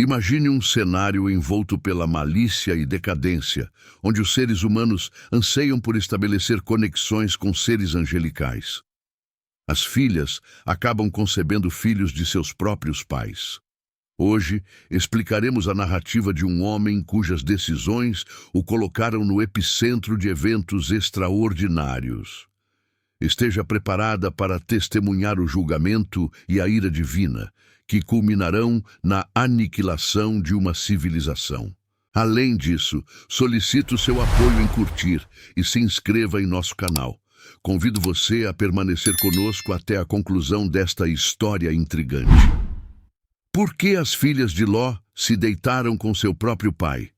Imagine um cenário envolto pela malícia e decadência, onde os seres humanos anseiam por estabelecer conexões com seres angelicais. As filhas acabam concebendo filhos de seus próprios pais. Hoje, explicaremos a narrativa de um homem cujas decisões o colocaram no epicentro de eventos extraordinários. Esteja preparada para testemunhar o julgamento e a ira divina, que culminarão na aniquilação de uma civilização. Além disso, solicito seu apoio em curtir e se inscreva em nosso canal. Convido você a permanecer conosco até a conclusão desta história intrigante. Por que as filhas de Ló se deitaram com seu próprio pai?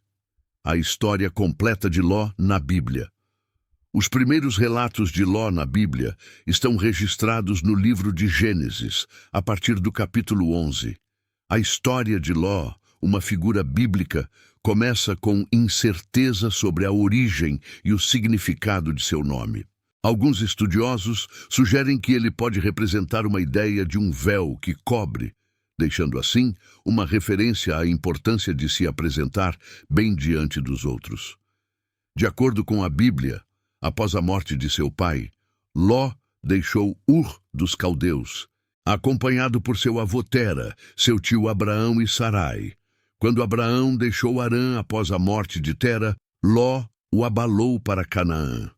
A história completa de Ló na Bíblia. Os primeiros relatos de Ló na Bíblia estão registrados no livro de Gênesis, a partir do capítulo 11. A história de Ló, uma figura bíblica, começa com incerteza sobre a origem e o significado de seu nome. Alguns estudiosos sugerem que ele pode representar uma ideia de um véu que cobre, deixando assim uma referência à importância de se apresentar bem diante dos outros. De acordo com a Bíblia, após a morte de seu pai, Ló deixou Ur dos Caldeus, acompanhado por seu avô Tera, seu tio Abraão e Sarai. Quando Abraão deixou Harã após a morte de Tera, Ló o abalou para Canaã.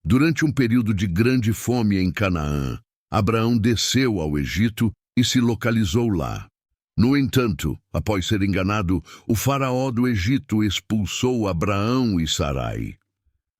Durante um período de grande fome em Canaã, Abraão desceu ao Egito e se localizou lá. No entanto, após ser enganado, o faraó do Egito expulsou Abraão e Sarai.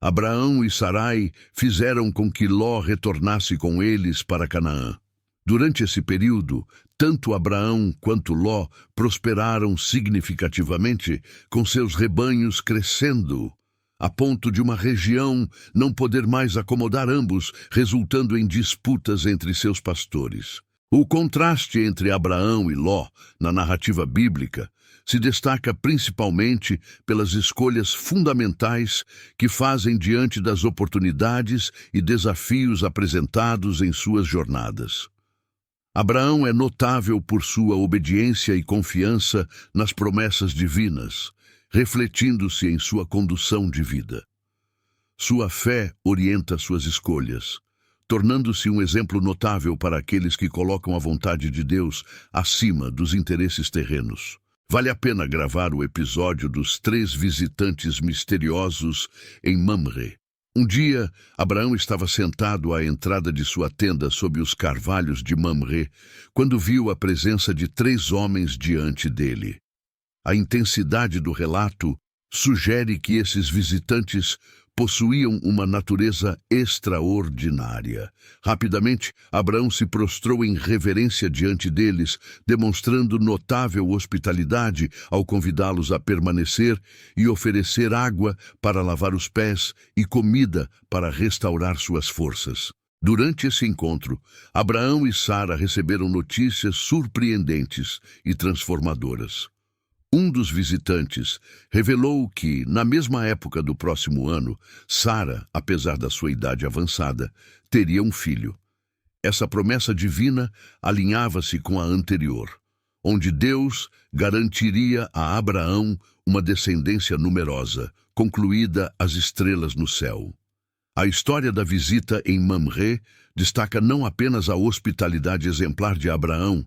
Abraão e Sarai fizeram com que Ló retornasse com eles para Canaã. Durante esse período, tanto Abraão quanto Ló prosperaram significativamente, com seus rebanhos crescendo, a ponto de uma região não poder mais acomodar ambos, resultando em disputas entre seus pastores. O contraste entre Abraão e Ló, na narrativa bíblica, se destaca principalmente pelas escolhas fundamentais que fazem diante das oportunidades e desafios apresentados em suas jornadas. Abraão é notável por sua obediência e confiança nas promessas divinas, refletindo-se em sua condução de vida. Sua fé orienta suas escolhas, tornando-se um exemplo notável para aqueles que colocam a vontade de Deus acima dos interesses terrenos. Vale a pena gravar o episódio dos 3 visitantes misteriosos em Mamre. Um dia, Abraão estava sentado à entrada de sua tenda sob os carvalhos de Mamre, quando viu a presença de 3 homens diante dele. A intensidade do relato sugere que esses visitantes possuíam uma natureza extraordinária. Rapidamente, Abraão se prostrou em reverência diante deles, demonstrando notável hospitalidade ao convidá-los a permanecer e oferecer água para lavar os pés e comida para restaurar suas forças. Durante esse encontro, Abraão e Sara receberam notícias surpreendentes e transformadoras. Um dos visitantes revelou que, na mesma época do próximo ano, Sara, apesar da sua idade avançada, teria um filho. Essa promessa divina alinhava-se com a anterior, onde Deus garantiria a Abraão uma descendência numerosa, concluída as estrelas no céu. A história da visita em Mamre destaca não apenas a hospitalidade exemplar de Abraão,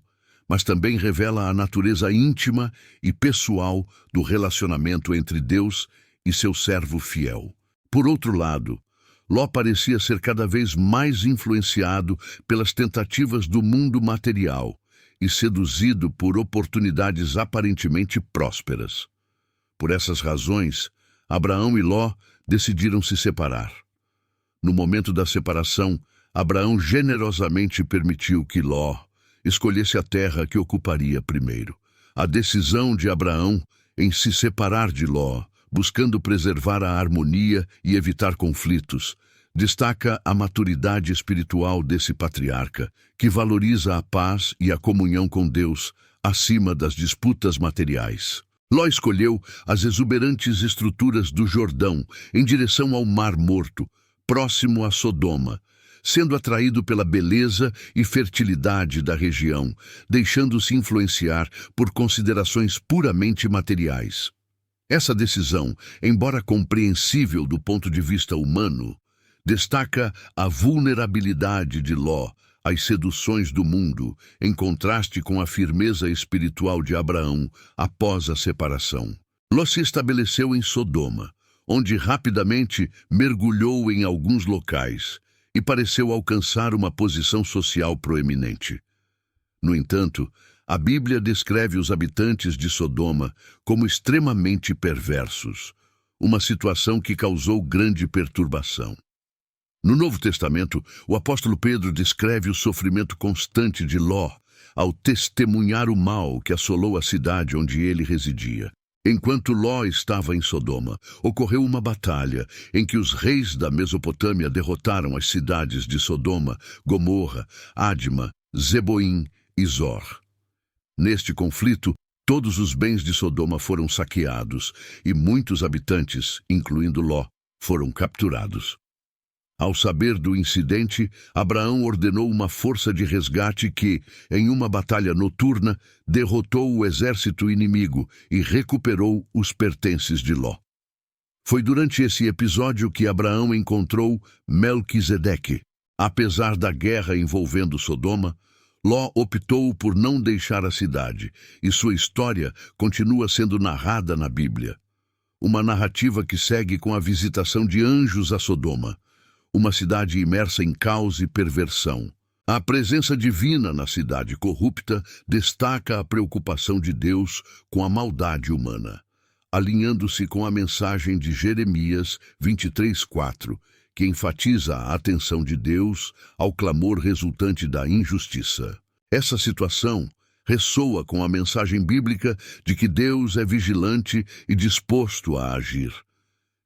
mas também revela a natureza íntima e pessoal do relacionamento entre Deus e seu servo fiel. Por outro lado, Ló parecia ser cada vez mais influenciado pelas tentativas do mundo material e seduzido por oportunidades aparentemente prósperas. Por essas razões, Abraão e Ló decidiram se separar. No momento da separação, Abraão generosamente permitiu que Ló escolhesse a terra que ocuparia primeiro. A decisão de Abraão em se separar de Ló, buscando preservar a harmonia e evitar conflitos, destaca a maturidade espiritual desse patriarca, que valoriza a paz e a comunhão com Deus acima das disputas materiais. Ló escolheu as exuberantes estruturas do Jordão em direção ao Mar Morto, próximo a Sodoma, sendo atraído pela beleza e fertilidade da região, deixando-se influenciar por considerações puramente materiais. Essa decisão, embora compreensível do ponto de vista humano, destaca a vulnerabilidade de Ló às seduções do mundo, em contraste com a firmeza espiritual de Abraão após a separação. Ló se estabeleceu em Sodoma, onde rapidamente mergulhou em alguns locais e pareceu alcançar uma posição social proeminente. No entanto, a Bíblia descreve os habitantes de Sodoma como extremamente perversos, uma situação que causou grande perturbação. No Novo Testamento, o apóstolo Pedro descreve o sofrimento constante de Ló ao testemunhar o mal que assolou a cidade onde ele residia. Enquanto Ló estava em Sodoma, ocorreu uma batalha em que os reis da Mesopotâmia derrotaram as cidades de Sodoma, Gomorra, Adma, Zeboim e Zor. Neste conflito, todos os bens de Sodoma foram saqueados e muitos habitantes, incluindo Ló, foram capturados. Ao saber do incidente, Abraão ordenou uma força de resgate que, em uma batalha noturna, derrotou o exército inimigo e recuperou os pertences de Ló. Foi durante esse episódio que Abraão encontrou Melquisedeque. Apesar da guerra envolvendo Sodoma, Ló optou por não deixar a cidade, e sua história continua sendo narrada na Bíblia. Uma narrativa que segue com a visitação de anjos a Sodoma, uma cidade imersa em caos e perversão. A presença divina na cidade corrupta destaca a preocupação de Deus com a maldade humana, alinhando-se com a mensagem de Jeremias 23:4, que enfatiza a atenção de Deus ao clamor resultante da injustiça. Essa situação ressoa com a mensagem bíblica de que Deus é vigilante e disposto a agir.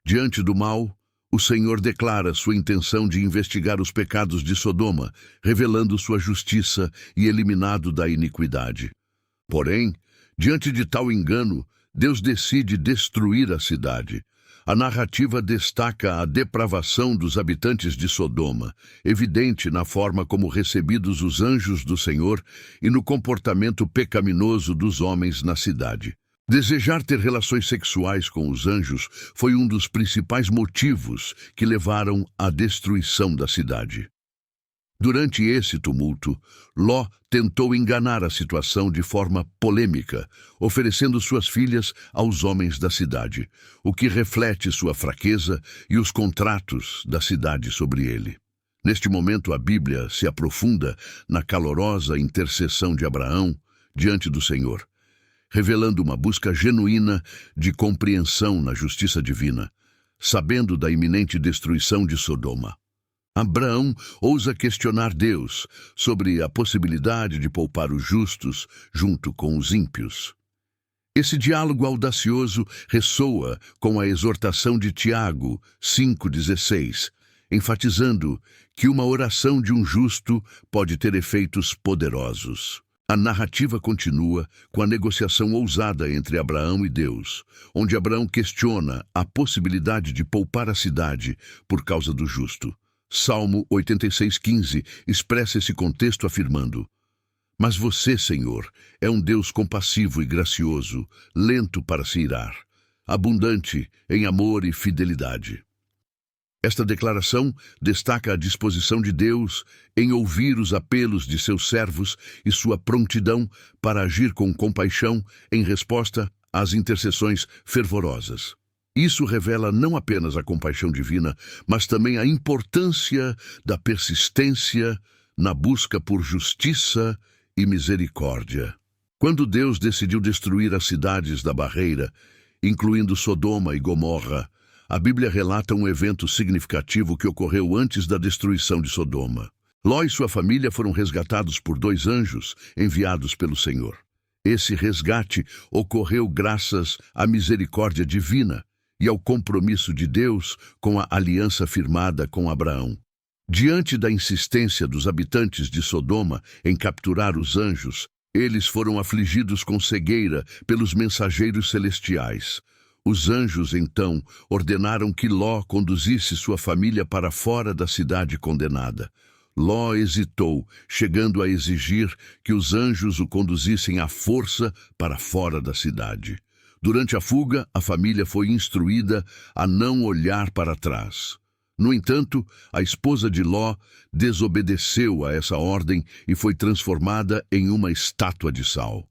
Diante do mal, o Senhor declara sua intenção de investigar os pecados de Sodoma, revelando sua justiça e eliminado da iniquidade. Porém, diante de tal engano, Deus decide destruir a cidade. A narrativa destaca a depravação dos habitantes de Sodoma, evidente na forma como recebidos os anjos do Senhor e no comportamento pecaminoso dos homens na cidade. Desejar ter relações sexuais com os anjos foi um dos principais motivos que levaram à destruição da cidade. Durante esse tumulto, Ló tentou enganar a situação de forma polêmica, oferecendo suas filhas aos homens da cidade, o que reflete sua fraqueza e os contratos da cidade sobre ele. Neste momento, a Bíblia se aprofunda na calorosa intercessão de Abraão diante do Senhor, revelando uma busca genuína de compreensão na justiça divina, sabendo da iminente destruição de Sodoma. Abraão ousa questionar Deus sobre a possibilidade de poupar os justos junto com os ímpios. Esse diálogo audacioso ressoa com a exortação de Tiago 5,16, enfatizando que uma oração de um justo pode ter efeitos poderosos. A narrativa continua com a negociação ousada entre Abraão e Deus, onde Abraão questiona a possibilidade de poupar a cidade por causa do justo. Salmo 86,15 expressa esse contexto afirmando: "Mas você, Senhor, é um Deus compassivo e gracioso, lento para se irar, abundante em amor e fidelidade." Esta declaração destaca a disposição de Deus em ouvir os apelos de seus servos e sua prontidão para agir com compaixão em resposta às intercessões fervorosas. Isso revela não apenas a compaixão divina, mas também a importância da persistência na busca por justiça e misericórdia. Quando Deus decidiu destruir as cidades da barreira, incluindo Sodoma e Gomorra, a Bíblia relata um evento significativo que ocorreu antes da destruição de Sodoma. Ló e sua família foram resgatados por 2 anjos enviados pelo Senhor. Esse resgate ocorreu graças à misericórdia divina e ao compromisso de Deus com a aliança firmada com Abraão. Diante da insistência dos habitantes de Sodoma em capturar os anjos, eles foram afligidos com cegueira pelos mensageiros celestiais. Os anjos, então, ordenaram que Ló conduzisse sua família para fora da cidade condenada, Ló hesitou, chegando a exigir que os anjos o conduzissem à força para fora da cidade. Durante a fuga, a família foi instruída a não olhar para trás. No entanto, a esposa de Ló desobedeceu a essa ordem e foi transformada em uma estátua de sal.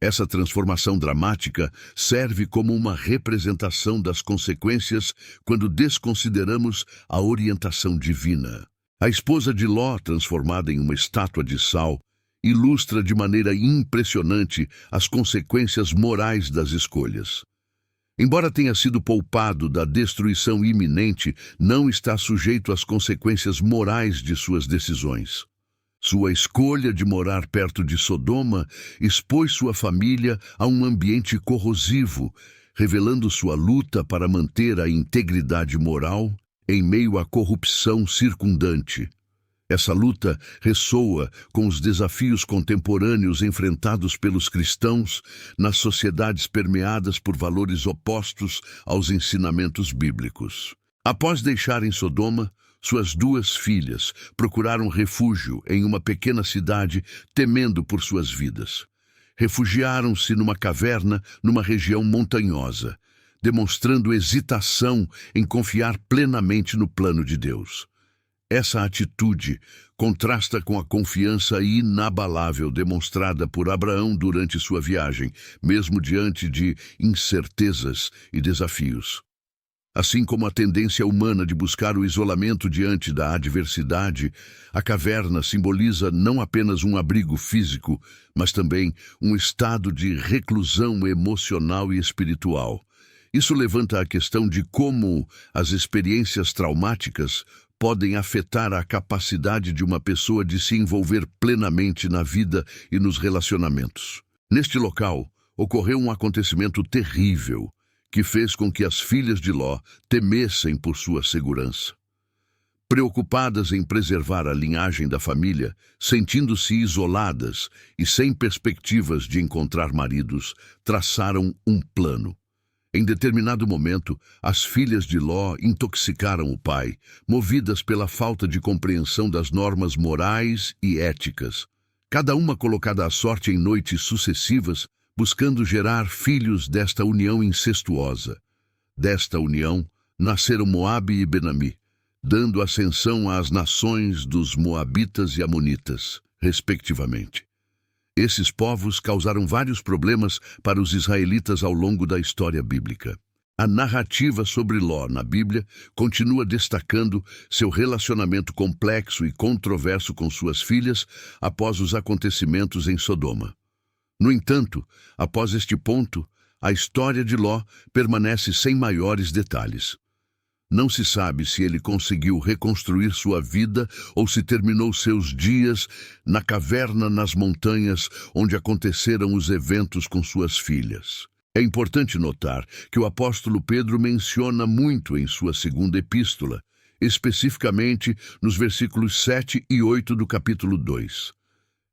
Essa transformação dramática serve como uma representação das consequências quando desconsideramos a orientação divina. A esposa de Ló, transformada em uma estátua de sal, ilustra de maneira impressionante as consequências morais das escolhas. Embora tenha sido poupado da destruição iminente, não está sujeito às consequências morais de suas decisões. Sua escolha de morar perto de Sodoma expôs sua família a um ambiente corrosivo, revelando sua luta para manter a integridade moral em meio à corrupção circundante. Essa luta ressoa com os desafios contemporâneos enfrentados pelos cristãos nas sociedades permeadas por valores opostos aos ensinamentos bíblicos. Após deixarem Sodoma, suas duas filhas procuraram refúgio em uma pequena cidade, temendo por suas vidas. Refugiaram-se numa caverna numa região montanhosa, demonstrando hesitação em confiar plenamente no plano de Deus. Essa atitude contrasta com a confiança inabalável demonstrada por Abraão durante sua viagem, mesmo diante de incertezas e desafios. Assim como a tendência humana de buscar o isolamento diante da adversidade, a caverna simboliza não apenas um abrigo físico, mas também um estado de reclusão emocional e espiritual. Isso levanta a questão de como as experiências traumáticas podem afetar a capacidade de uma pessoa de se envolver plenamente na vida e nos relacionamentos. Neste local, ocorreu um acontecimento terrível que fez com que as filhas de Ló temessem por sua segurança. Preocupadas em preservar a linhagem da família, sentindo-se isoladas e sem perspectivas de encontrar maridos, traçaram um plano. Em determinado momento, as filhas de Ló intoxicaram o pai, movidas pela falta de compreensão das normas morais e éticas. Cada uma colocada à sorte em noites sucessivas, buscando gerar filhos desta união incestuosa. Desta união, nasceram Moabe e Benami, dando ascensão às nações dos Moabitas e Amonitas, respectivamente. Esses povos causaram vários problemas para os israelitas ao longo da história bíblica. A narrativa sobre Ló na Bíblia continua destacando seu relacionamento complexo e controverso com suas filhas após os acontecimentos em Sodoma. No entanto, após este ponto, a história de Ló permanece sem maiores detalhes. Não se sabe se ele conseguiu reconstruir sua vida ou se terminou seus dias na caverna nas montanhas onde aconteceram os eventos com suas filhas. É importante notar que o apóstolo Pedro menciona muito em sua segunda epístola, especificamente nos versículos 7 e 8 do capítulo 2.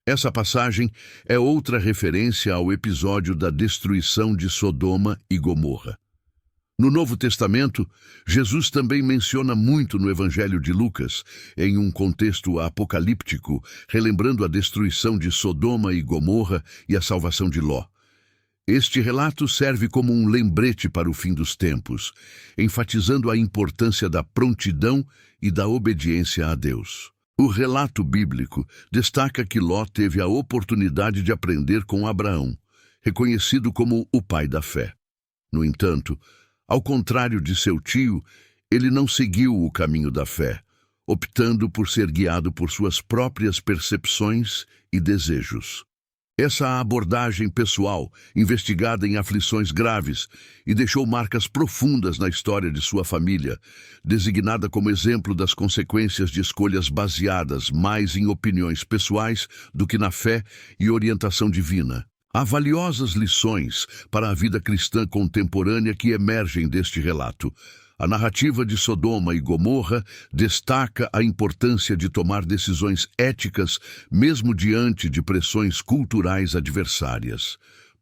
Essa passagem é outra referência ao episódio da destruição de Sodoma e Gomorra. No Novo Testamento, Jesus também menciona muito no Evangelho de Lucas, em um contexto apocalíptico, relembrando a destruição de Sodoma e Gomorra e a salvação de Ló. Este relato serve como um lembrete para o fim dos tempos, enfatizando a importância da prontidão e da obediência a Deus. O relato bíblico destaca que Ló teve a oportunidade de aprender com Abraão, reconhecido como o pai da fé. No entanto, ao contrário de seu tio, ele não seguiu o caminho da fé, optando por ser guiado por suas próprias percepções e desejos. Essa abordagem pessoal, investigada em aflições graves, e deixou marcas profundas na história de sua família, designada como exemplo das consequências de escolhas baseadas mais em opiniões pessoais do que na fé e orientação divina. Há valiosas lições para a vida cristã contemporânea que emergem deste relato. A narrativa de Sodoma e Gomorra destaca a importância de tomar decisões éticas mesmo diante de pressões culturais adversárias.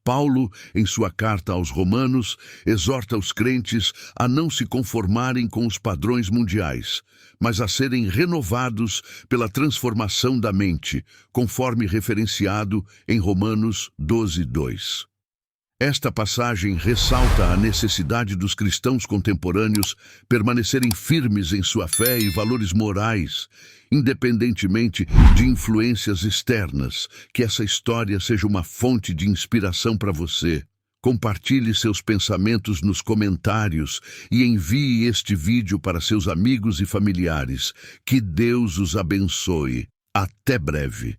Paulo, em sua carta aos Romanos, exorta os crentes a não se conformarem com os padrões mundiais, mas a serem renovados pela transformação da mente, conforme referenciado em Romanos 12:2. Esta passagem ressalta a necessidade dos cristãos contemporâneos permanecerem firmes em sua fé e valores morais, independentemente de influências externas. Que essa história seja uma fonte de inspiração para você. Compartilhe seus pensamentos nos comentários e envie este vídeo para seus amigos e familiares. Que Deus os abençoe. Até breve.